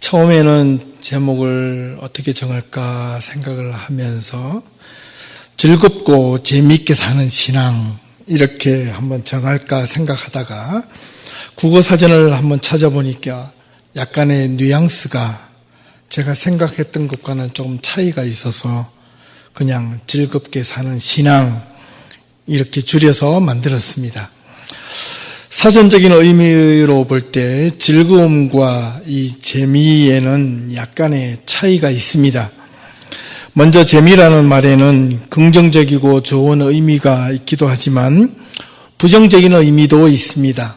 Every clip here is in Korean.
처음에는 제목을 어떻게 정할까 생각을 하면서 즐겁고 재미있게 사는 신앙 이렇게 한번 정할까 생각하다가 국어사전을 한번 찾아보니까 약간의 뉘앙스가 제가 생각했던 것과는 조금 차이가 있어서 그냥 즐겁게 사는 신앙 이렇게 줄여서 만들었습니다. 사전적인 의미로 볼 때 즐거움과 이 재미에는 약간의 차이가 있습니다. 먼저 재미라는 말에는 긍정적이고 좋은 의미가 있기도 하지만 부정적인 의미도 있습니다.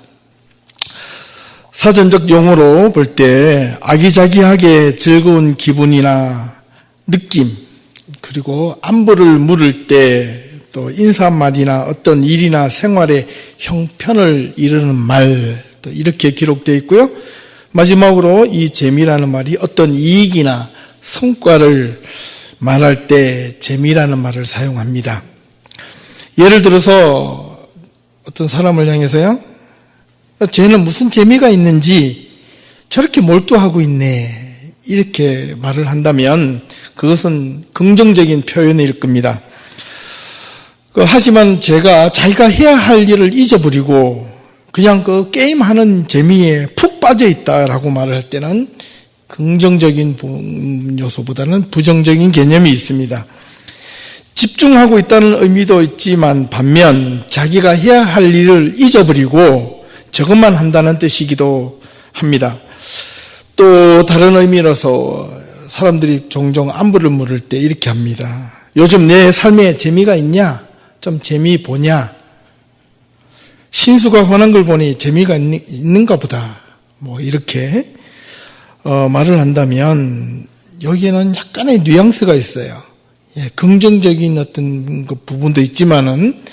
사전적 용어로 볼 때 아기자기하게 즐거운 기분이나 느낌, 그리고 안부를 물을 때 또 인사말이나 어떤 일이나 생활에 형편을 이루는 말, 또 이렇게 기록되어 있고요. 마지막으로 이 재미라는 말이 어떤 이익이나 성과를 말할 때 재미라는 말을 사용합니다. 예를 들어서 어떤 사람을 향해서요, 쟤는 무슨 재미가 있는지 저렇게 몰두하고 있네, 이렇게 말을 한다면 그것은 긍정적인 표현일 겁니다. 하지만 자기가 해야 할 일을 잊어버리고 그냥 그 게임하는 재미에 푹 빠져 있다라고 말을 할 때는 긍정적인 요소보다는 부정적인 개념이 있습니다. 집중하고 있다는 의미도 있지만 반면 자기가 해야 할 일을 잊어버리고 저것만 한다는 뜻이기도 합니다. 또 다른 의미로서 사람들이 종종 안부를 물을 때 이렇게 합니다. 요즘 내 삶에 재미가 있냐? 좀 재미 보냐? 신수가 화난 걸 보니 재미가 있는가 보다. 이렇게 말을 한다면 여기에는 약간의 뉘앙스가 있어요. 긍정적인 어떤 그 부분도 있지만은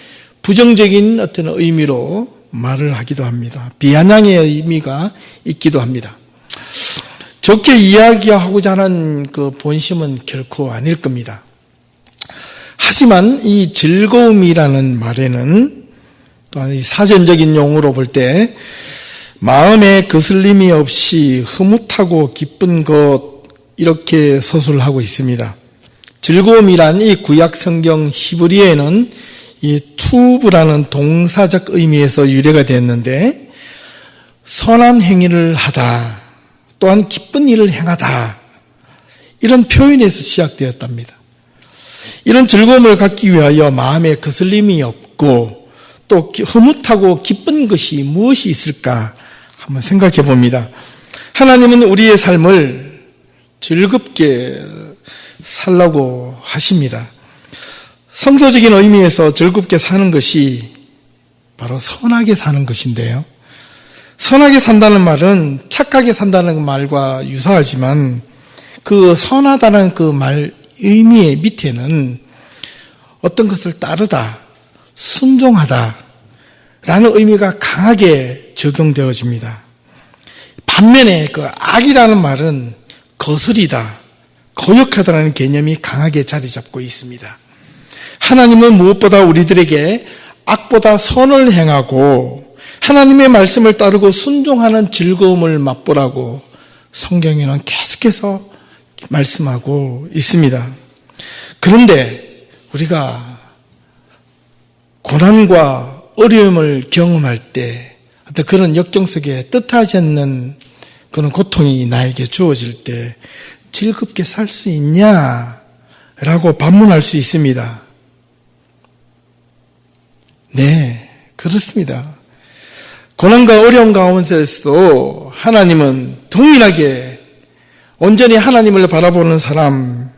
부정적인 어떤 의미로 말을 하기도 합니다. 비아냥의 의미가 있기도 합니다. 좋게 이야기하고자 하는 그 본심은 결코 아닐 겁니다. 하지만 이 즐거움이라는 말에는 또한 이 사전적인 용어로 볼 때 마음에 거슬림이 없이 흐뭇하고 기쁜 것 이렇게 서술하고 있습니다. 즐거움이란 이 구약 성경 히브리어에는 이 투브라는 동사적 의미에서 유래가 됐는데 선한 행위를 하다, 또한 기쁜 일을 행하다, 이런 표현에서 시작되었답니다. 이런 즐거움을 갖기 위하여 마음에 거슬림이 없고 또 흐뭇하고 기쁜 것이 무엇이 있을까 한번 생각해 봅니다. 하나님은 우리의 삶을 즐겁게 살라고 하십니다. 성서적인 의미에서 즐겁게 사는 것이 바로 선하게 사는 것인데요. 선하게 산다는 말은 착하게 산다는 말과 유사하지만 그 선하다는 그 말 의미의 밑에는 어떤 것을 따르다, 순종하다 라는 의미가 강하게 적용되어집니다. 반면에 그 악이라는 말은 거스리다, 거역하다라는 개념이 강하게 자리 잡고 있습니다. 하나님은 무엇보다 우리들에게 악보다 선을 행하고 하나님의 말씀을 따르고 순종하는 즐거움을 맛보라고 성경에는 계속해서 말씀하고 있습니다. 그런데 우리가 고난과 어려움을 경험할 때 어떤 그런 역경 속에 뜻하지 않는 그런 고통이 나에게 주어질 때 즐겁게 살 수 있냐라고 반문할 수 있습니다. 네, 그렇습니다. 고난과 어려움 가운데서도 하나님은 동일하게 온전히 하나님을 바라보는 사람,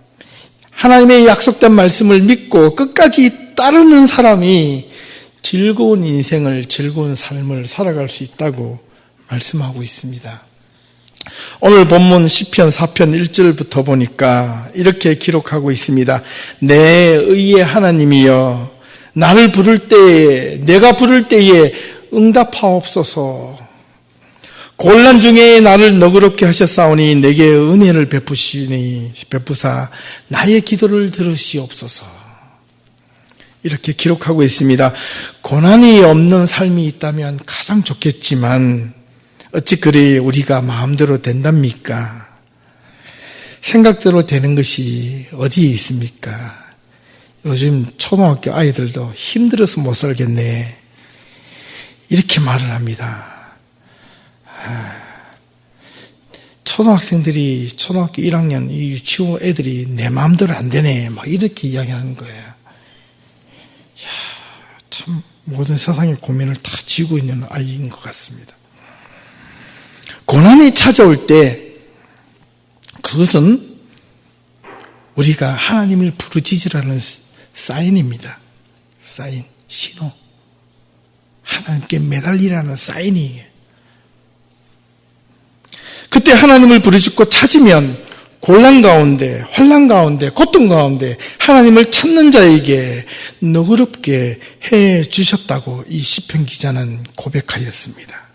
하나님의 약속된 말씀을 믿고 끝까지 따르는 사람이 즐거운 인생을, 즐거운 삶을 살아갈 수 있다고 말씀하고 있습니다. 오늘 본문 시편 4편 1절부터 보니까 이렇게 기록하고 있습니다. 내 의의 하나님이여, 나를 부를 때에, 내가 부를 때에 응답하옵소서. 곤란 중에 나를 너그럽게 하셨사오니 내게 은혜를 베푸사 나의 기도를 들으시옵소서. 이렇게 기록하고 있습니다. 고난이 없는 삶이 있다면 가장 좋겠지만 어찌 그리 우리가 마음대로 된답니까? 생각대로 되는 것이 어디에 있습니까? 요즘 초등학교 아이들도 힘들어서 못 살겠네. 이렇게 말을 합니다. 초등학생들이 초등학교 1학년 이 유치원 애들이 내 마음대로 안 되네. 막 이렇게 이야기하는 거예요. 참 모든 세상의 고민을 다 지고 있는 아이인 것 같습니다. 고난이 찾아올 때 그것은 우리가 하나님을 부르짖으라는 사인입니다. 사인, 신호. 하나님께 매달리라는 사인이에요. 그때 하나님을 부르짖고 찾으면 곤란 가운데, 환난 가운데, 고통 가운데 하나님을 찾는 자에게 너그럽게 해 주셨다고 이 시편 기자는 고백하였습니다.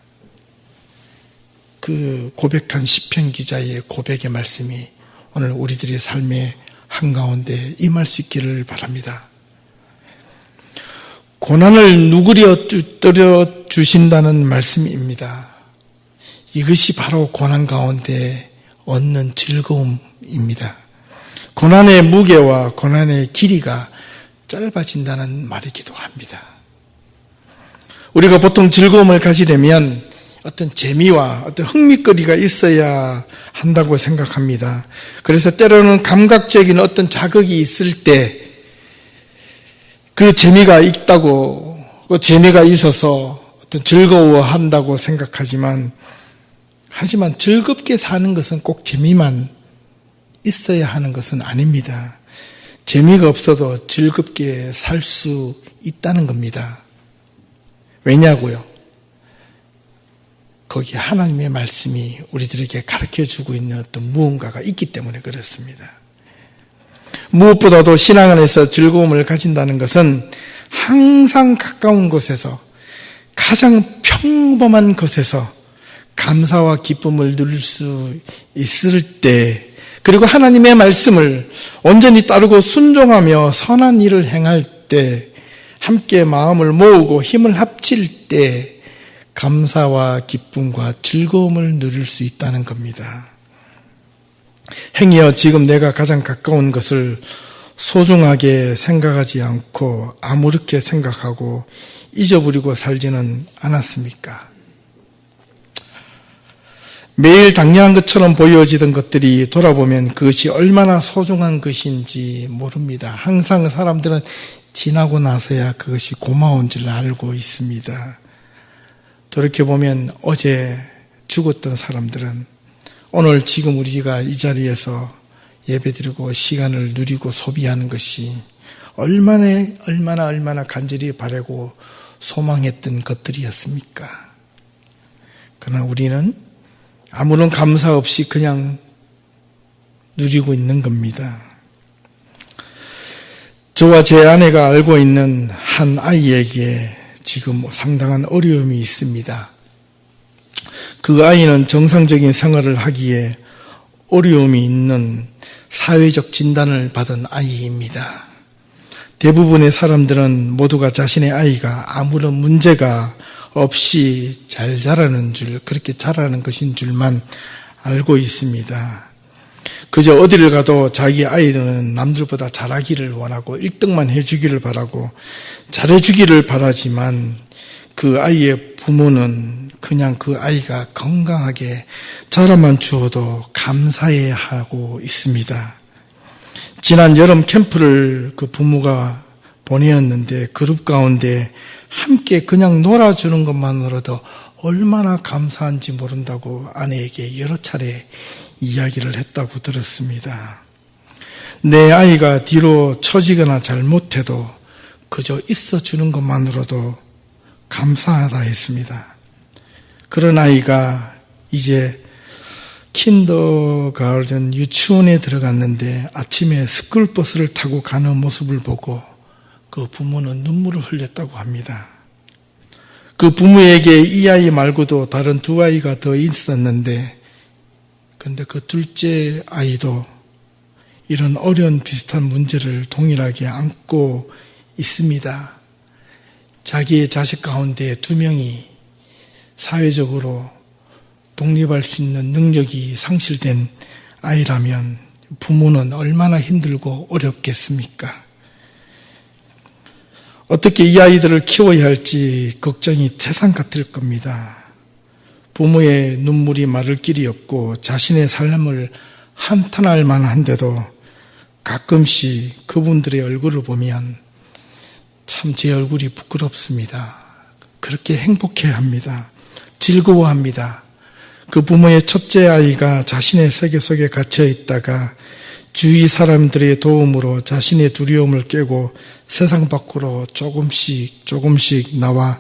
그 고백한 시편 기자의 고백의 말씀이 오늘 우리들의 삶의 한가운데 임할 수 있기를 바랍니다. 고난을 누그려 떨어 주신다는 말씀입니다. 이것이 바로 고난 가운데 얻는 즐거움입니다. 고난의 무게와 고난의 길이가 짧아진다는 말이기도 합니다. 우리가 보통 즐거움을 가지려면 어떤 재미와 어떤 흥미거리가 있어야 한다고 생각합니다. 그래서 때로는 감각적인 어떤 자극이 있을 때 그 재미가 있다고, 그 재미가 있어서 어떤 즐거워한다고 생각하지만 하지만 즐겁게 사는 것은 꼭 재미만 있어야 하는 것은 아닙니다. 재미가 없어도 즐겁게 살 수 있다는 겁니다. 왜냐고요? 거기에 하나님의 말씀이 우리들에게 가르쳐주고 있는 어떤 무언가가 있기 때문에 그렇습니다. 무엇보다도 신앙 안에서 즐거움을 가진다는 것은 항상 가까운 곳에서 가장 평범한 곳에서 감사와 기쁨을 누릴 수 있을 때, 그리고 하나님의 말씀을 온전히 따르고 순종하며 선한 일을 행할 때, 함께 마음을 모으고 힘을 합칠 때 감사와 기쁨과 즐거움을 누릴 수 있다는 겁니다. 행여 지금 내가 가장 가까운 것을 소중하게 생각하지 않고 아무렇게 생각하고 잊어버리고 살지는 않았습니까? 매일 당연한 것처럼 보여지던 것들이 돌아보면 그것이 얼마나 소중한 것인지 모릅니다. 항상 사람들은 지나고 나서야 그것이 고마운 줄 알고 있습니다. 돌이켜보면 어제 죽었던 사람들은 오늘 지금 우리가 이 자리에서 예배드리고 시간을 누리고 소비하는 것이 얼마나 간절히 바라고 소망했던 것들이었습니까? 그러나 우리는 아무런 감사 없이 그냥 누리고 있는 겁니다. 저와 제 아내가 알고 있는 한 아이에게 지금 상당한 어려움이 있습니다. 그 아이는 정상적인 생활을 하기에 어려움이 있는 사회적 진단을 받은 아이입니다. 대부분의 사람들은 모두가 자신의 아이가 아무런 문제가 없이 잘 자라는 줄, 그렇게 자라는 것인 줄만 알고 있습니다. 그저 어디를 가도 자기 아이는 남들보다 잘하기를 원하고 1등만 해주기를 바라고 잘해주기를 바라지만 그 아이의 부모는 그냥 그 아이가 건강하게 자라만 주어도 감사해 하고 있습니다. 지난 여름 캠프를 그 부모가 보내었는데 그룹 가운데 함께 그냥 놀아주는 것만으로도 얼마나 감사한지 모른다고 아내에게 여러 차례 이야기를 했다고 들었습니다. 내 아이가 뒤로 처지거나 잘못해도 그저 있어주는 것만으로도 감사하다 했습니다. 그런 아이가 이제 킨더가든 유치원에 들어갔는데 아침에 스쿨버스를 타고 가는 모습을 보고 그 부모는 눈물을 흘렸다고 합니다. 그 부모에게 이 아이 말고도 다른 두 아이가 더 있었는데 그런데 그 둘째 아이도 이런 어려운 비슷한 문제를 동일하게 안고 있습니다. 자기의 자식 가운데 2명이 사회적으로 독립할 수 있는 능력이 상실된 아이라면 부모는 얼마나 힘들고 어렵겠습니까? 어떻게 이 아이들을 키워야 할지 걱정이 태산 같을 겁니다. 부모의 눈물이 마를 길이 없고 자신의 삶을 한탄할 만한데도 가끔씩 그분들의 얼굴을 보면 참 제 얼굴이 부끄럽습니다. 그렇게 행복해합니다. 즐거워합니다. 그 부모의 첫째 아이가 자신의 세계 속에 갇혀 있다가 주위 사람들의 도움으로 자신의 두려움을 깨고 세상 밖으로 조금씩 나와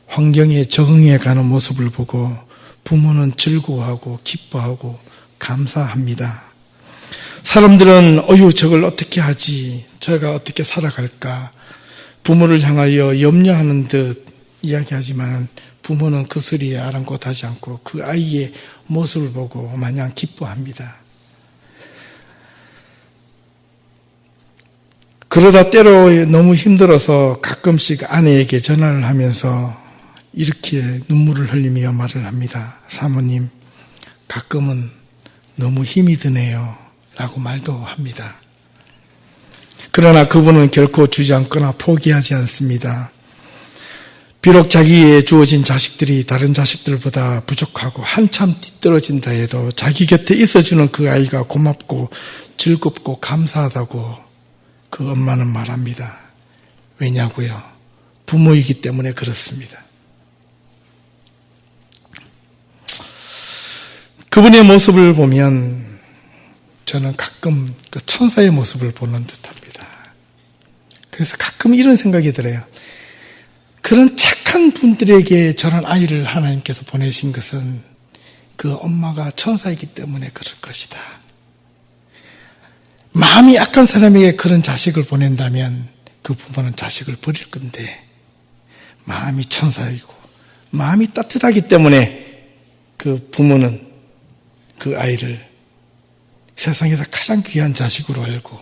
환경에 적응해 가는 모습을 보고 부모는 즐거워하고 기뻐하고 감사합니다. 사람들은 저걸 어떻게 하지? 저가 어떻게 살아갈까? 부모를 향하여 염려하는 듯 이야기하지만 부모는 그 소리에 아랑곳하지 않고 그 아이의 모습을 보고 마냥 기뻐합니다. 그러다 때로 너무 힘들어서 가끔씩 아내에게 전화를 하면서 이렇게 눈물을 흘리며 말을 합니다. 사모님, 가끔은 너무 힘이 드네요. 라고 말도 합니다. 그러나 그분은 결코 주저앉거나 포기하지 않습니다. 비록 자기에 주어진 자식들이 다른 자식들보다 부족하고 한참 뒤떨어진다 해도 자기 곁에 있어주는 그 아이가 고맙고 즐겁고 감사하다고 그 엄마는 말합니다. 왜냐고요? 부모이기 때문에 그렇습니다. 그분의 모습을 보면 저는 가끔 그 천사의 모습을 보는 듯합니다. 그래서 가끔 이런 생각이 들어요. 그런 착한 분들에게 저런 아이를 하나님께서 보내신 것은 그 엄마가 천사이기 때문에 그럴 것이다. 마음이 악한 사람에게 그런 자식을 보낸다면 그 부모는 자식을 버릴 건데 마음이 천사이고 마음이 따뜻하기 때문에 그 부모는 그 아이를 세상에서 가장 귀한 자식으로 알고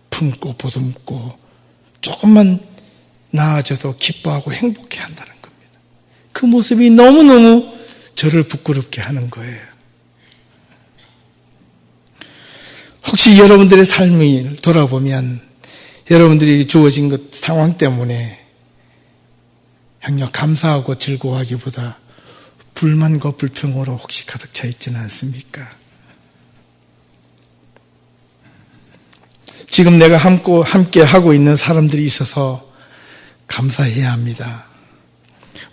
품고 보듬고 조금만 나아져도 기뻐하고 행복해 한다는 겁니다. 그 모습이 너무너무 저를 부끄럽게 하는 거예요. 혹시 여러분들의 삶을 돌아보면 여러분들이 주어진 것 상황 때문에 향려 감사하고 즐거워하기보다 불만과 불평으로 혹시 가득 차 있지는 않습니까? 지금 내가 함께 하고 있는 사람들이 있어서 감사해야 합니다.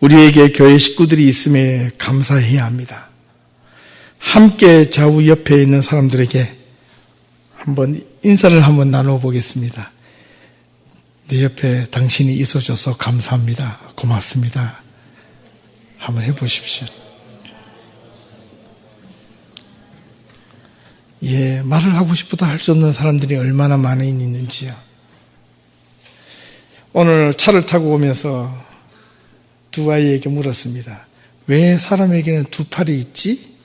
우리에게 교회 식구들이 있음에 감사해야 합니다. 함께 좌우 옆에 있는 사람들에게 한번 인사를 한번 나눠보겠습니다. 내 옆에 당신이 있어줘서 감사합니다. 고맙습니다. 한번 해보십시오. 말을 하고 싶어도 할 수 없는 사람들이 얼마나 많이 있는지요. 오늘 차를 타고 오면서 두 아이에게 물었습니다. 왜 사람에게는 두 팔이 있지?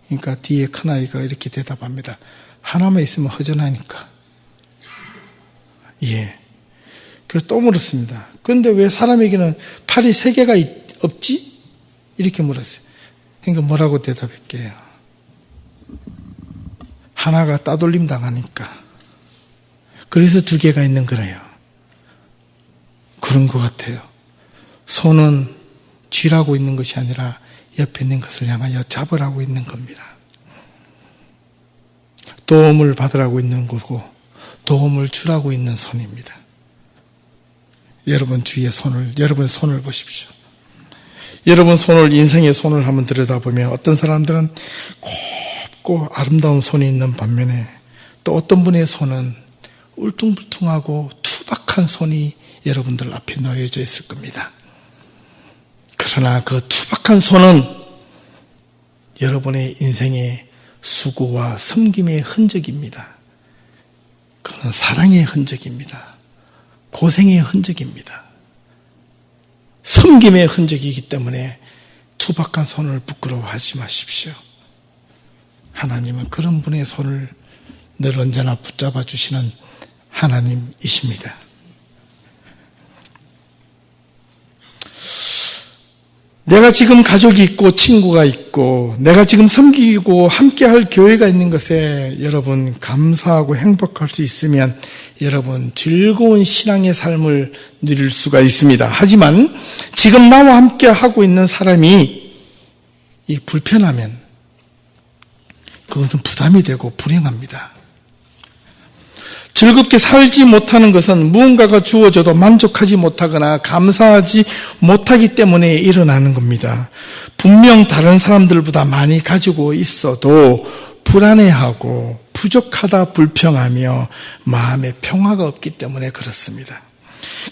그러니까 뒤에 큰아이가 이렇게 대답합니다. 하나만 있으면 허전하니까. 그래서 또 물었습니다. 그런데 왜 사람에게는 팔이 세 개가 없지? 이렇게 물었어요. 그러니까 뭐라고 대답할게요? 하나가 따돌림 당하니까. 그래서 두 개가 있는 거래요. 그런 것 같아요. 손은 쥐라고 있는 것이 아니라 옆에 있는 것을 향하여 잡으라고 있는 겁니다. 도움을 받으라고 있는 거고 도움을 주라고 있는 손입니다. 여러분 주위의 여러분 손을 보십시오. 여러분 손을, 인생의 손을 한번 들여다보면 어떤 사람들은 곱고 아름다운 손이 있는 반면에 또 어떤 분의 손은 울퉁불퉁하고 투박한 손이 여러분들 앞에 놓여져 있을 겁니다. 그러나 그 투박한 손은 여러분의 인생의 수고와 섬김의 흔적입니다. 그건 사랑의 흔적입니다. 고생의 흔적입니다. 섬김의 흔적이기 때문에 투박한 손을 부끄러워하지 마십시오. 하나님은 그런 분의 손을 늘 언제나 붙잡아 주시는 하나님이십니다. 내가 지금 가족이 있고 친구가 있고 내가 지금 섬기고 함께할 교회가 있는 것에 여러분 감사하고 행복할 수 있으면 여러분 즐거운 신앙의 삶을 누릴 수가 있습니다. 하지만 지금 나와 함께하고 있는 사람이 불편하면 그것은 부담이 되고 불행합니다. 즐겁게 살지 못하는 것은 무언가가 주어져도 만족하지 못하거나 감사하지 못하기 때문에 일어나는 겁니다. 분명 다른 사람들보다 많이 가지고 있어도 불안해하고 부족하다 불평하며 마음에 평화가 없기 때문에 그렇습니다.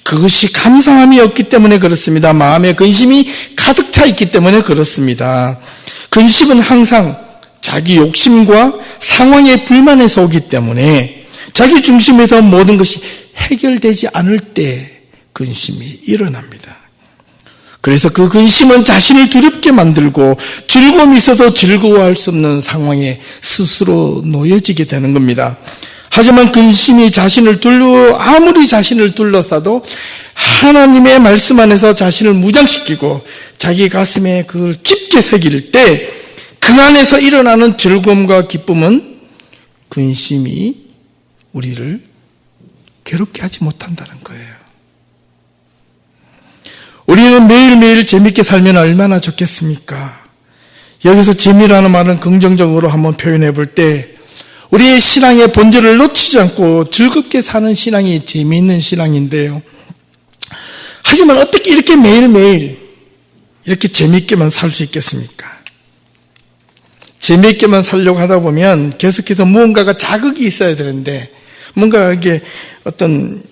그것이 감사함이 없기 때문에 그렇습니다. 마음에 근심이 가득 차 있기 때문에 그렇습니다. 근심은 항상 자기 욕심과 상황에 불만해서 오기 때문에 자기 중심에서 모든 것이 해결되지 않을 때 근심이 일어납니다. 그래서 그 근심은 자신을 두렵게 만들고 즐거움이 있어도 즐거워할 수 없는 상황에 스스로 놓여지게 되는 겁니다. 하지만 근심이 아무리 자신을 둘러싸도 하나님의 말씀 안에서 자신을 무장시키고 자기 가슴에 그걸 깊게 새길 때 그 안에서 일어나는 즐거움과 기쁨은 근심이 우리를 괴롭게 하지 못한다는 거예요. 우리는 매일매일 재밌게 살면 얼마나 좋겠습니까? 여기서 재미라는 말은 긍정적으로 한번 표현해 볼 때 우리의 신앙의 본질을 놓치지 않고 즐겁게 사는 신앙이 재미있는 신앙인데요. 하지만 어떻게 이렇게 매일매일 이렇게 재미있게만 살 수 있겠습니까? 재미있게만 살려고 하다 보면 계속해서 무언가가 자극이 있어야 되는데 뭔가 이게 어떤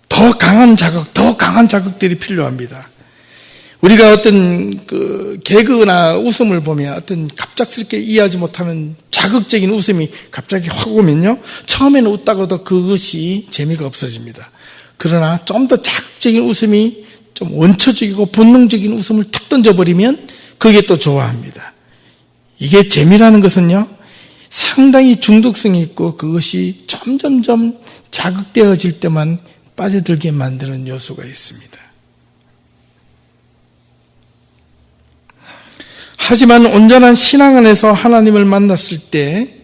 더 강한 자극들이 필요합니다. 우리가 어떤 개그나 웃음을 보면 어떤 갑작스럽게 이해하지 못하는 자극적인 웃음이 갑자기 확 오면요. 처음에는 웃다가도 그것이 재미가 없어집니다. 그러나 좀 더 자극적인 웃음이 좀 원초적이고 본능적인 웃음을 툭 던져버리면 그게 또 좋아합니다. 이게 재미라는 것은요. 상당히 중독성이 있고 그것이 점점점 자극되어질 때만 빠져들게 만드는 요소가 있습니다. 하지만 온전한 신앙 안에서 하나님을 만났을 때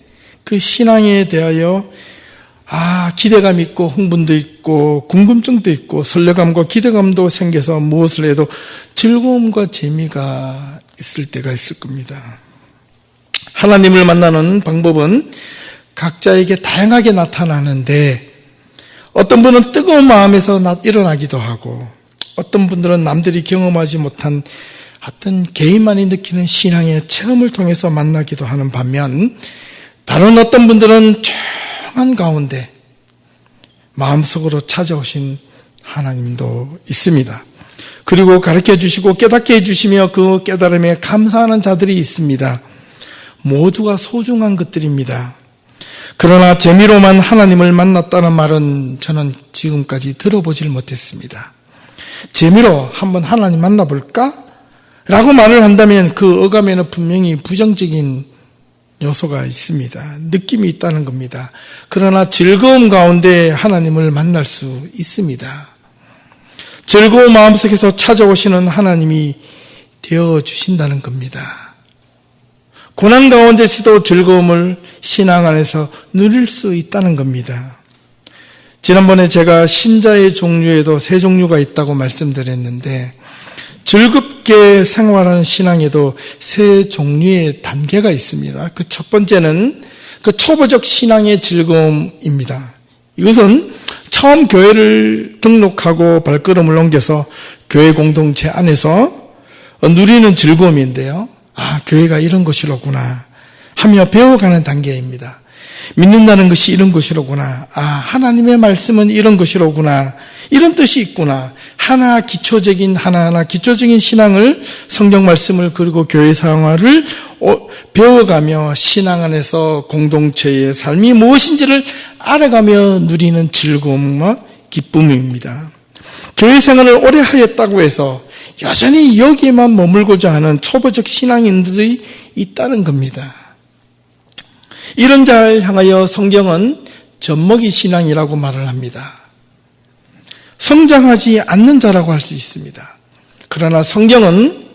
그 신앙에 대하여 기대감 있고 흥분도 있고 궁금증도 있고 설레감과 기대감도 생겨서 무엇을 해도 즐거움과 재미가 있을 때가 있을 겁니다. 하나님을 만나는 방법은 각자에게 다양하게 나타나는데 어떤 분은 뜨거운 마음에서 일어나기도 하고 어떤 분들은 남들이 경험하지 못한 어떤 개인만이 느끼는 신앙의 체험을 통해서 만나기도 하는 반면 다른 어떤 분들은 조용한 가운데 마음속으로 찾아오신 하나님도 있습니다. 그리고 가르쳐 주시고 깨닫게 해주시며 그 깨달음에 감사하는 자들이 있습니다. 모두가 소중한 것들입니다. 그러나 재미로만 하나님을 만났다는 말은 저는 지금까지 들어보질 못했습니다. 재미로 한번 하나님 만나볼까? 라고 말을 한다면 그 어감에는 분명히 부정적인 요소가 있습니다. 느낌이 있다는 겁니다. 그러나 즐거움 가운데 하나님을 만날 수 있습니다. 즐거운 마음속에서 찾아오시는 하나님이 되어주신다는 겁니다. 고난 가운데서도 즐거움을 신앙 안에서 누릴 수 있다는 겁니다. 지난번에 제가 신자의 종류에도 세 종류가 있다고 말씀드렸는데 즐겁게 생활하는 신앙에도 세 종류의 단계가 있습니다. 그 첫 번째는 그 초보적 신앙의 즐거움입니다. 이것은 처음 교회를 등록하고 발걸음을 옮겨서 교회 공동체 안에서 누리는 즐거움인데요. 교회가 이런 곳이로구나 하며 배워가는 단계입니다. 믿는다는 것이 이런 것이로구나. 하나님의 말씀은 이런 것이로구나. 이런 뜻이 있구나. 하나하나 기초적인 신앙을, 성경 말씀을 그리고 교회 생활을 배워가며 신앙 안에서 공동체의 삶이 무엇인지를 알아가며 누리는 즐거움과 기쁨입니다. 교회 생활을 오래 하였다고 해서 여전히 여기에만 머물고자 하는 초보적 신앙인들이 있다는 겁니다. 이런 자를 향하여 성경은 젖먹이 신앙이라고 말을 합니다. 성장하지 않는 자라고 할 수 있습니다. 그러나 성경은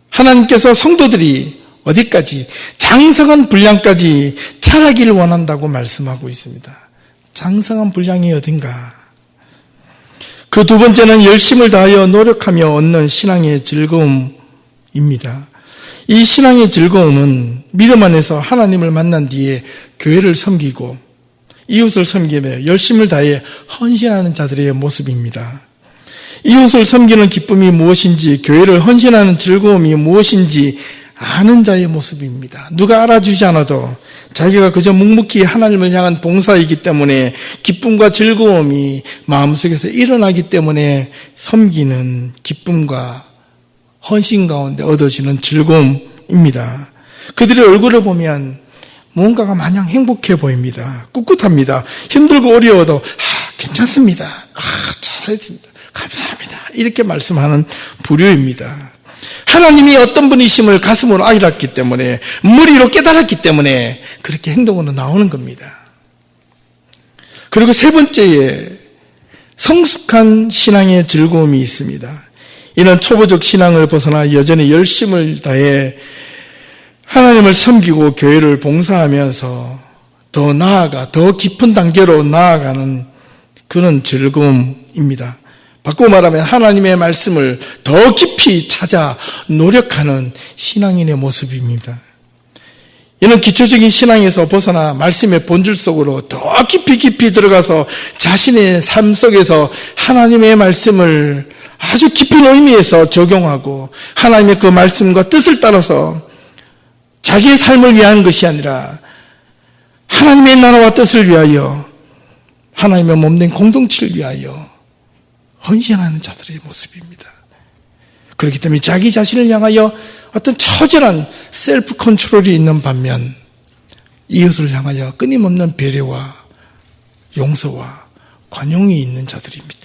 하나님께서 성도들이 어디까지 장성한 분량까지 자라기를 원한다고 말씀하고 있습니다. 장성한 분량이 어딘가? 그 두 번째는 열심을 다하여 노력하며 얻는 신앙의 즐거움입니다. 이 신앙의 즐거움은 믿음 안에서 하나님을 만난 뒤에 교회를 섬기고 이웃을 섬기며 열심을 다해 헌신하는 자들의 모습입니다. 이웃을 섬기는 기쁨이 무엇인지, 교회를 헌신하는 즐거움이 무엇인지 아는 자의 모습입니다. 누가 알아주지 않아도 자기가 그저 묵묵히 하나님을 향한 봉사이기 때문에 기쁨과 즐거움이 마음속에서 일어나기 때문에 섬기는 기쁨과 헌신 가운데 얻어지는 즐거움입니다. 그들의 얼굴을 보면 무언가가 마냥 행복해 보입니다. 꿋꿋합니다. 힘들고 어려워도 괜찮습니다. 잘했습니다. 감사합니다. 이렇게 말씀하는 부류입니다. 하나님이 어떤 분이심을 가슴으로 알았기 때문에, 머리로 깨달았기 때문에 그렇게 행동으로 나오는 겁니다. 그리고 세 번째에 성숙한 신앙의 즐거움이 있습니다. 이는 초보적 신앙을 벗어나 여전히 열심을 다해 하나님을 섬기고 교회를 봉사하면서 더 나아가, 더 깊은 단계로 나아가는 그런 즐거움입니다. 바꾸고 말하면 하나님의 말씀을 더 깊이 찾아 노력하는 신앙인의 모습입니다. 이는 기초적인 신앙에서 벗어나 말씀의 본질 속으로 더 깊이 들어가서 자신의 삶 속에서 하나님의 말씀을 아주 깊은 의미에서 적용하고 하나님의 그 말씀과 뜻을 따라서 자기의 삶을 위한 것이 아니라 하나님의 나라와 뜻을 위하여, 하나님의 몸된 공동체를 위하여 헌신하는 자들의 모습입니다. 그렇기 때문에 자기 자신을 향하여 어떤 처절한 셀프 컨트롤이 있는 반면 이웃을 향하여 끊임없는 배려와 용서와 관용이 있는 자들입니다.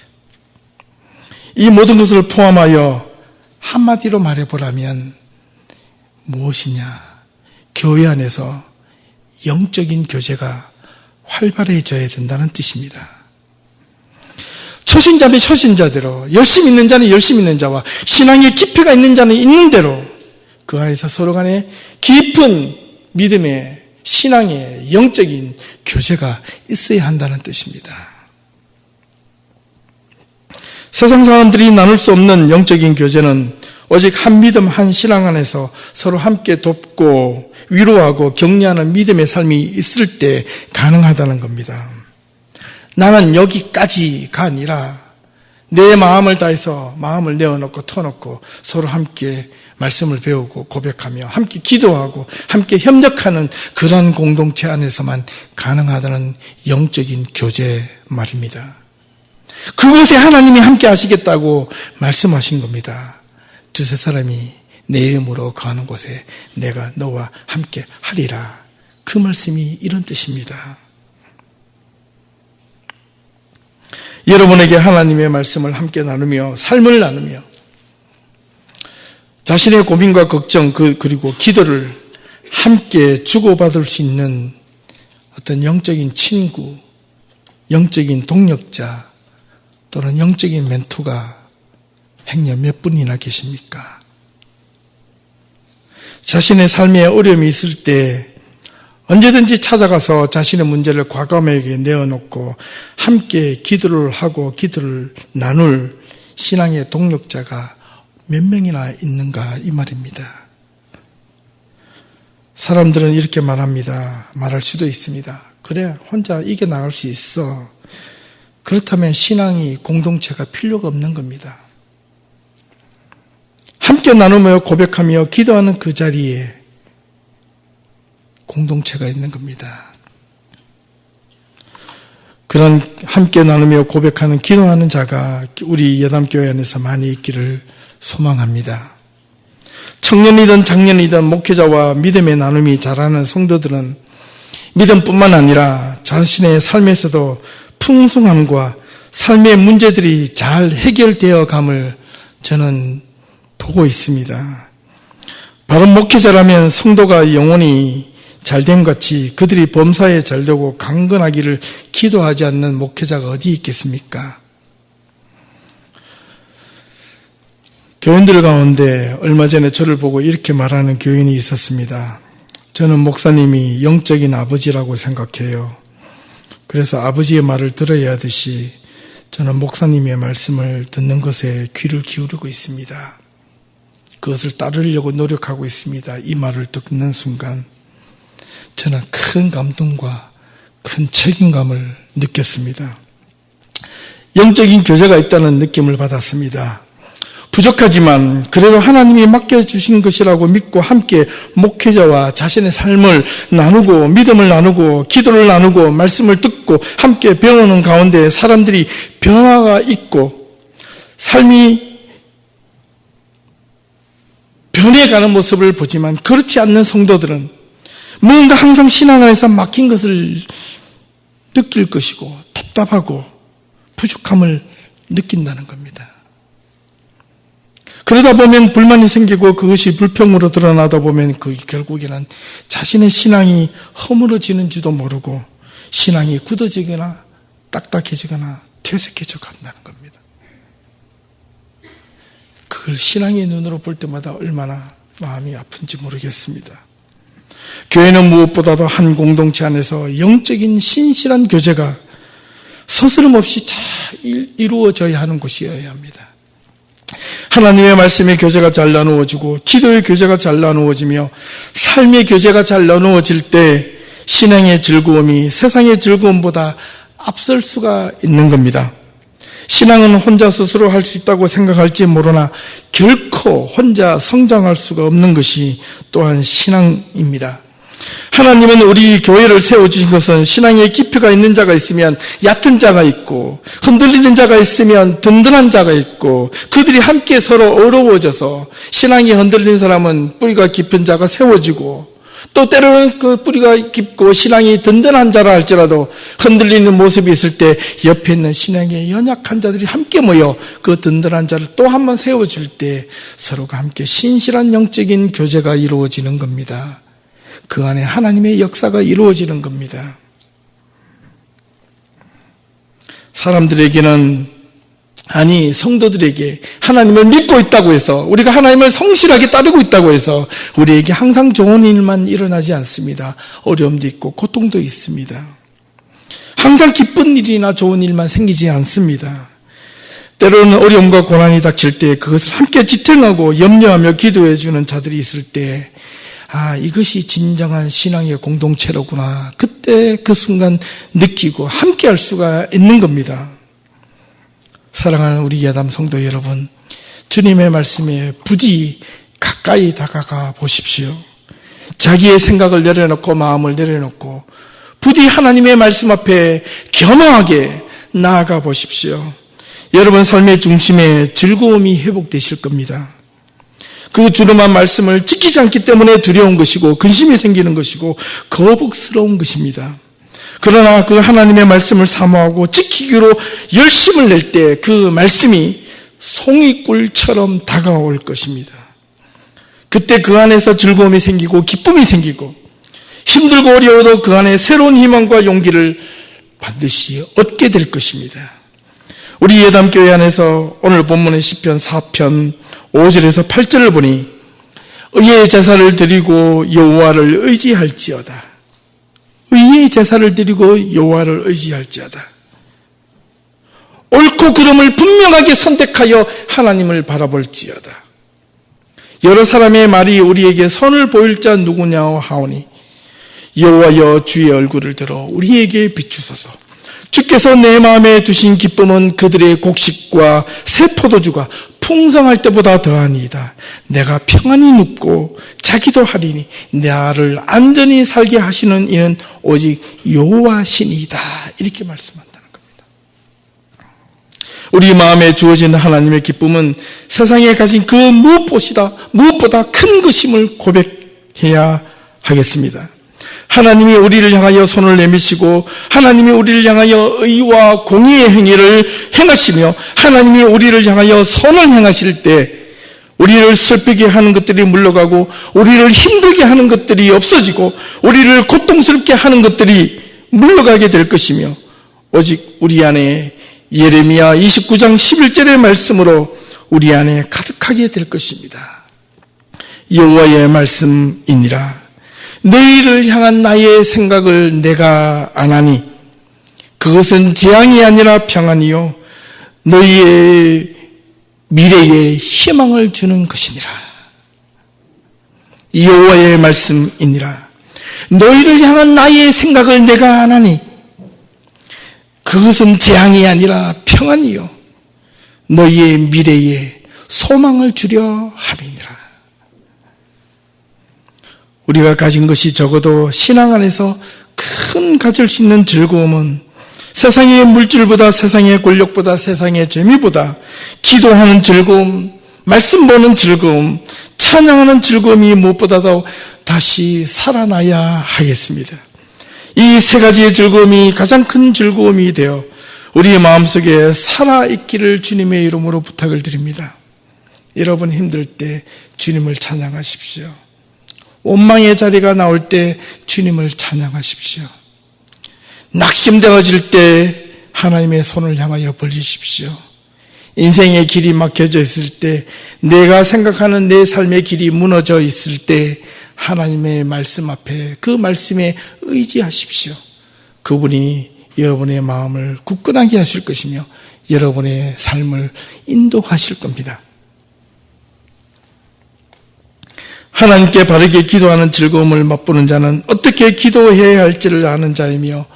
이 모든 것을 포함하여 한마디로 말해보라면 무엇이냐? 교회 안에서 영적인 교제가 활발해져야 된다는 뜻입니다. 초신자는 초신자대로, 열심히 있는 자는 열심히 있는 자와 신앙의 깊이가 있는 자는 있는 대로 그 안에서 서로 간에 깊은 믿음의, 신앙의 영적인 교제가 있어야 한다는 뜻입니다. 세상 사람들이 나눌 수 없는 영적인 교제는 오직 한 믿음, 한 신앙 안에서 서로 함께 돕고 위로하고 격려하는 믿음의 삶이 있을 때 가능하다는 겁니다. 나는 여기까지가 아니라 내 마음을 다해서 마음을 내어놓고 터놓고 서로 함께 말씀을 배우고 고백하며 함께 기도하고 함께 협력하는 그런 공동체 안에서만 가능하다는 영적인 교제 말입니다. 그곳에 하나님이 함께 하시겠다고 말씀하신 겁니다. 두세 사람이 내 이름으로 거하는 곳에 내가 너와 함께 하리라. 그 말씀이 이런 뜻입니다. 여러분에게 하나님의 말씀을 함께 나누며 삶을 나누며 자신의 고민과 걱정 그리고 기도를 함께 주고받을 수 있는 어떤 영적인 친구, 영적인 동력자 또는 영적인 멘토가 행여 몇 분이나 계십니까? 자신의 삶에 어려움이 있을 때 언제든지 찾아가서 자신의 문제를 과감하게 내어놓고 함께 기도를 하고 기도를 나눌 신앙의 동력자가 몇 명이나 있는가 이 말입니다. 사람들은 이렇게 말합니다. 말할 수도 있습니다. 그래, 혼자 이겨나갈 수 있어. 그렇다면 신앙이, 공동체가 필요가 없는 겁니다. 함께 나누며 고백하며 기도하는 그 자리에 공동체가 있는 겁니다. 그런 함께 나누며 고백하는, 기도하는 자가 우리 예담교회 안에서 많이 있기를 소망합니다. 청년이든 장년이든 목회자와 믿음의 나눔이 잘하는 성도들은 믿음뿐만 아니라 자신의 삶에서도 풍성함과 삶의 문제들이 잘 해결되어 감을 저는 보고 있습니다. 바른 목회자라면 성도가 영혼이 잘됨 같이 그들이 범사에 잘되고 강건하기를 기도하지 않는 목회자가 어디 있겠습니까? 교인들 가운데 얼마 전에 저를 보고 이렇게 말하는 교인이 있었습니다. 저는 목사님이 영적인 아버지라고 생각해요. 그래서 아버지의 말을 들어야 하듯이 저는 목사님의 말씀을 듣는 것에 귀를 기울이고 있습니다. 그것을 따르려고 노력하고 있습니다. 이 말을 듣는 순간 저는 큰 감동과 큰 책임감을 느꼈습니다. 영적인 교제가 있다는 느낌을 받았습니다. 부족하지만 그래도 하나님이 맡겨주신 것이라고 믿고 함께 목회자와 자신의 삶을 나누고 믿음을 나누고 기도를 나누고 말씀을 듣고 함께 배우는 가운데 사람들이 변화가 있고 삶이 변해가는 모습을 보지만 그렇지 않는 성도들은 뭔가 항상 신앙 안에서 막힌 것을 느낄 것이고 답답하고 부족함을 느낀다는 겁니다. 그러다 보면 불만이 생기고 그것이 불평으로 드러나다 보면 결국에는 자신의 신앙이 허물어지는지도 모르고 신앙이 굳어지거나 딱딱해지거나 퇴색해져 간다는 겁니다. 그걸 신앙의 눈으로 볼 때마다 얼마나 마음이 아픈지 모르겠습니다. 교회는 무엇보다도 한 공동체 안에서 영적인 신실한 교제가 서스럼 없이 잘 이루어져야 하는 곳이어야 합니다. 하나님의 말씀의 교제가 잘 나누어지고 기도의 교제가 잘 나누어지며 삶의 교제가 잘 나누어질 때 신앙의 즐거움이 세상의 즐거움보다 앞설 수가 있는 겁니다. 신앙은 혼자 스스로 할 수 있다고 생각할지 모르나 결코 혼자 성장할 수가 없는 것이 또한 신앙입니다. 하나님은 우리 교회를 세워주신 것은 신앙에 깊이가 있는 자가 있으면 얕은 자가 있고 흔들리는 자가 있으면 든든한 자가 있고 그들이 함께 서로 어우러져서 신앙이 흔들리는 사람은 뿌리가 깊은 자가 세워지고 또 때로는 그 뿌리가 깊고 신앙이 든든한 자라 할지라도 흔들리는 모습이 있을 때 옆에 있는 신앙의 연약한 자들이 함께 모여 그 든든한 자를 또 한 번 세워줄 때 서로가 함께 신실한 영적인 교제가 이루어지는 겁니다. 그 안에 하나님의 역사가 이루어지는 겁니다. 사람들에게는 아니 성도들에게 하나님을 믿고 있다고 해서 우리가 하나님을 성실하게 따르고 있다고 해서 우리에게 항상 좋은 일만 일어나지 않습니다. 어려움도 있고 고통도 있습니다. 항상 기쁜 일이나 좋은 일만 생기지 않습니다. 때로는 어려움과 고난이 닥칠 때 그것을 함께 지탱하고 염려하며 기도해 주는 자들이 있을 때 이것이 진정한 신앙의 공동체로구나. 그때 그 순간 느끼고 함께 할 수가 있는 겁니다. 사랑하는 우리 예담 성도 여러분, 주님의 말씀에 부디 가까이 다가가 보십시오. 자기의 생각을 내려놓고 마음을 내려놓고 부디 하나님의 말씀 앞에 겸허하게 나아가 보십시오. 여러분 삶의 중심에 즐거움이 회복되실 겁니다. 그 주름한 말씀을 지키지 않기 때문에 두려운 것이고 근심이 생기는 것이고 거북스러운 것입니다. 그러나 그 하나님의 말씀을 사모하고 지키기로 열심을 낼 때 그 말씀이 송이꿀처럼 다가올 것입니다. 그때 그 안에서 즐거움이 생기고 기쁨이 생기고 힘들고 어려워도 그 안에 새로운 희망과 용기를 반드시 얻게 될 것입니다. 우리 예담교회 안에서 오늘 본문의 시편 4편 5절에서 8절을 보니 의의 제사를 드리고 여호와를 의지할지어다. 의의 제사를 드리고 여호와를 의지할지어다. 옳고 그름을 분명하게 선택하여 하나님을 바라볼지어다. 여러 사람의 말이 우리에게 선을 보일 자 누구냐 하오니 여호와여 주의 얼굴을 들어 우리에게 비추소서. 주께서 내 마음에 두신 기쁨은 그들의 곡식과 새 포도주가 풍성할 때보다 더하니이다. 내가 평안히 눕고 자기도 하리니 나를 안전히 살게 하시는 이는 오직 여호와시니이다. 이렇게 말씀한다는 겁니다. 우리 마음에 주어진 하나님의 기쁨은 세상에 가진 그 무엇보다 큰 것임을 고백해야 하겠습니다. 하나님이 우리를 향하여 손을 내미시고 하나님이 우리를 향하여 의와 공의의 행위를 행하시며 하나님이 우리를 향하여 선을 행하실 때 우리를 슬프게 하는 것들이 물러가고 우리를 힘들게 하는 것들이 없어지고 우리를 고통스럽게 하는 것들이 물러가게 될 것이며 오직 우리 안에 예레미야 29장 11절의 말씀으로 우리 안에 가득하게 될 것입니다. 여호와의 말씀이니라. 너희를 향한 나의 생각을 내가 아나니 그것은 재앙이 아니라 평안이요 너희의 미래에 희망을 주는 것이니라. 여호와의 말씀이니라. 너희를 향한 나의 생각을 내가 아나니 그것은 재앙이 아니라 평안이요 너희의 미래에 소망을 주려 함이니라. 우리가 가진 것이 적어도 신앙 안에서 큰 가질 수 있는 즐거움은 세상의 물질보다, 세상의 권력보다, 세상의 재미보다 기도하는 즐거움, 말씀 보는 즐거움, 찬양하는 즐거움이 무엇보다도 다시 살아나야 하겠습니다. 이 세 가지의 즐거움이 가장 큰 즐거움이 되어 우리의 마음속에 살아있기를 주님의 이름으로 부탁을 드립니다. 여러분 힘들 때 주님을 찬양하십시오. 원망의 자리가 나올 때 주님을 찬양하십시오. 낙심되어질 때 하나님의 손을 향하여 벌리십시오. 인생의 길이 막혀져 있을 때, 내가 생각하는 내 삶의 길이 무너져 있을 때 하나님의 말씀 앞에 그 말씀에 의지하십시오. 그분이 여러분의 마음을 굳건하게 하실 것이며 여러분의 삶을 인도하실 겁니다. 하나님께 바르게 기도하는 즐거움을 맛보는 자는 어떻게 기도해야 할지를 아는 자이며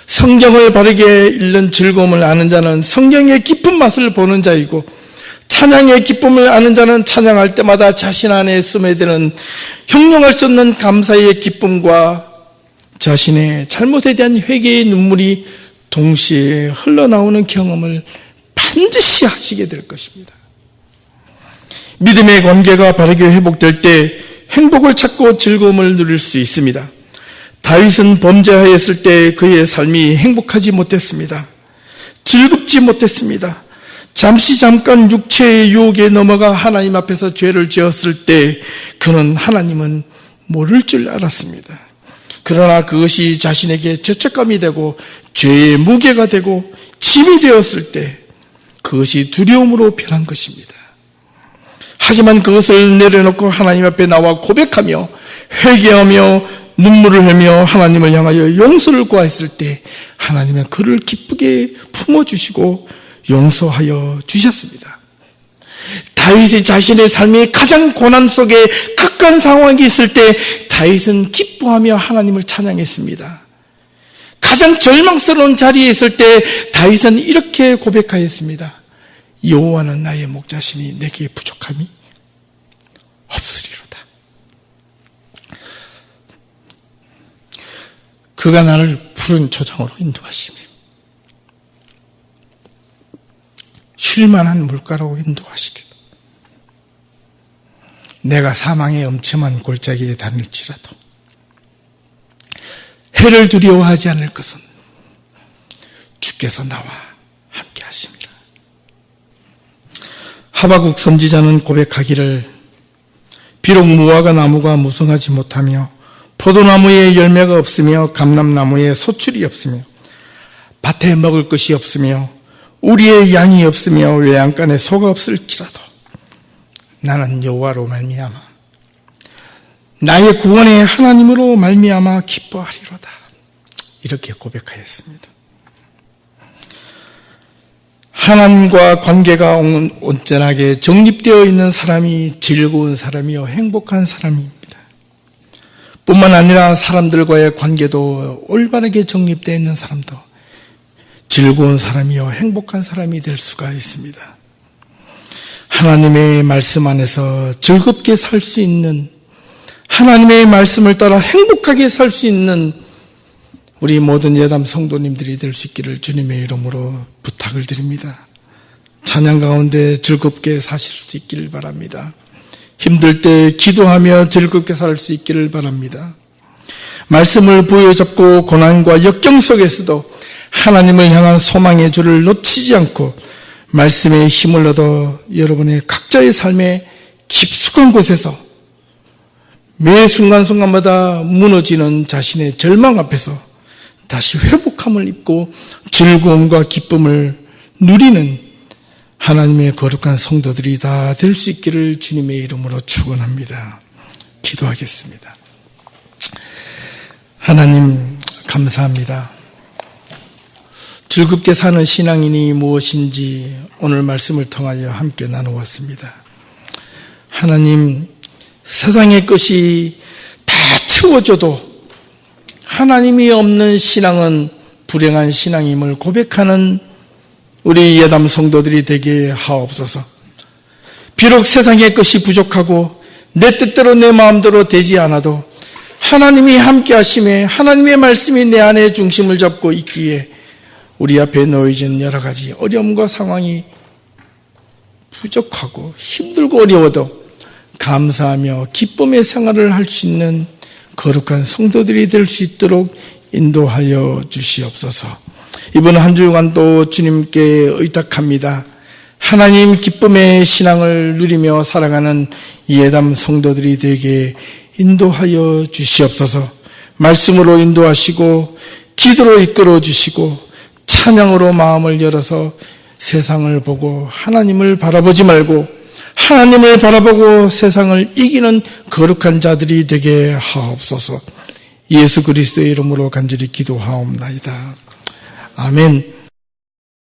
성경을 바르게 읽는 즐거움을 아는 자는 성경의 깊은 맛을 보는 자이고 찬양의 기쁨을 아는 자는 찬양할 때마다 자신 안에 스며드는 형용할 수 없는 감사의 기쁨과 자신의 잘못에 대한 회개의 눈물이 동시에 흘러나오는 경험을 반드시 하시게 될 것입니다. 믿음의 관계가 바르게 회복될 때 행복을 찾고 즐거움을 누릴 수 있습니다. 다윗은 범죄하였을 때 그의 삶이 행복하지 못했습니다. 즐겁지 못했습니다. 잠깐 육체의 유혹에 넘어가 하나님 앞에서 죄를 지었을 때 그는 하나님은 모를 줄 알았습니다. 그러나 그것이 자신에게 죄책감이 되고 죄의 무게가 되고 짐이 되었을 때 그것이 두려움으로 변한 것입니다. 하지만 그것을 내려놓고 하나님 앞에 나와 고백하며 회개하며 눈물을 흘며 하나님을 향하여 용서를 구했을 때 하나님은 그를 기쁘게 품어주시고 용서하여 주셨습니다. 다윗이 자신의 삶의 가장 고난 속에 극한 상황이 있을 때 다윗은 기뻐하며 하나님을 찬양했습니다. 가장 절망스러운 자리에 있을 때 다윗은 이렇게 고백하였습니다. 여호와는 나의 목자시니 내게 부족함이 없으리로다. 그가 나를 푸른 초장으로 인도하시며 쉴만한 물가로 인도하시리라. 내가 사망의 엄침한 골짜기에 다닐지라도 해를 두려워하지 않을 것은 주께서 나와 함께 하십니다. 하박국 선지자는 고백하기를 비록 무화과 나무가 무성하지 못하며 포도나무에 열매가 없으며 감람나무에 소출이 없으며 밭에 먹을 것이 없으며 우리의 양이 없으며 외양간에 소가 없을지라도 나는 여호와로 말미암아 나의 구원의 하나님으로 말미암아 기뻐하리로다. 이렇게 고백하였습니다. 하나님과 관계가 온전하게 정립되어 있는 사람이 즐거운 사람이요 행복한 사람입니다. 뿐만 아니라 사람들과의 관계도 올바르게 정립되어 있는 사람도 즐거운 사람이요 행복한 사람이 될 수가 있습니다. 하나님의 말씀 안에서 즐겁게 살 수 있는, 하나님의 말씀을 따라 행복하게 살 수 있는 우리 모든 예담 성도님들이 될 수 있기를 주님의 이름으로 부탁을 드립니다. 찬양 가운데 즐겁게 사실 수 있기를 바랍니다. 힘들 때 기도하며 즐겁게 살 수 있기를 바랍니다. 말씀을 부여잡고 고난과 역경 속에서도 하나님을 향한 소망의 줄을 놓치지 않고 말씀의 힘을 얻어 여러분의 각자의 삶의 깊숙한 곳에서 매 순간순간마다 무너지는 자신의 절망 앞에서 다시 회복함을 입고 즐거움과 기쁨을 누리는 하나님의 거룩한 성도들이 다 될 수 있기를 주님의 이름으로 축원합니다. 기도하겠습니다. 하나님 감사합니다. 즐겁게 사는 신앙인이 무엇인지 오늘 말씀을 통하여 함께 나누었습니다. 하나님, 세상의 것이 다 채워져도 하나님이 없는 신앙은 불행한 신앙임을 고백하는 우리 예담 성도들이 되게 하옵소서. 비록 세상의 것이 부족하고 내 뜻대로 내 마음대로 되지 않아도 하나님이 함께 하심에 하나님의 말씀이 내 안에 중심을 잡고 있기에 우리 앞에 놓여진 여러 가지 어려움과 상황이 부족하고 힘들고 어려워도 감사하며 기쁨의 생활을 할 수 있는 거룩한 성도들이 될 수 있도록 인도하여 주시옵소서. 이번 한 주간도 주님께 의탁합니다. 하나님 기쁨의 신앙을 누리며 살아가는 예담 성도들이 되게 인도하여 주시옵소서. 말씀으로 인도하시고 기도로 이끌어 주시고 찬양으로 마음을 열어서 세상을 보고 하나님을 바라보지 말고 하나님을 바라보고 세상을 이기는 거룩한 자들이 되게 하옵소서. 예수 그리스도의 이름으로 간절히 기도하옵나이다. 아멘.